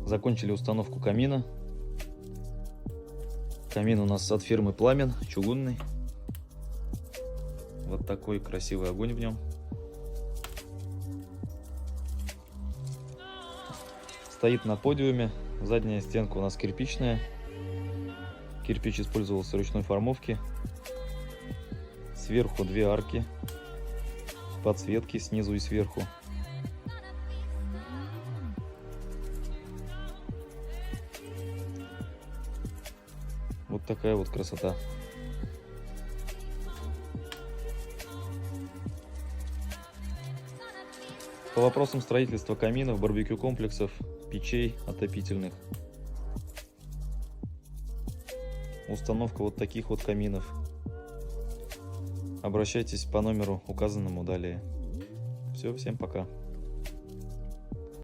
Закончили установку камина. Камин у нас от фирмы Пламен, чугунный. Вот такой красивый огонь в нем. Стоит на подиуме. Задняя стенка у нас кирпичная. Кирпич использовался ручной формовки. Сверху две арки. Подсветки снизу и сверху. Вот такая вот красота. По вопросам строительства каминов, барбекю комплексов, печей отопительных, установка вот таких вот каминов, обращайтесь по номеру, указанному далее. Все, всем пока.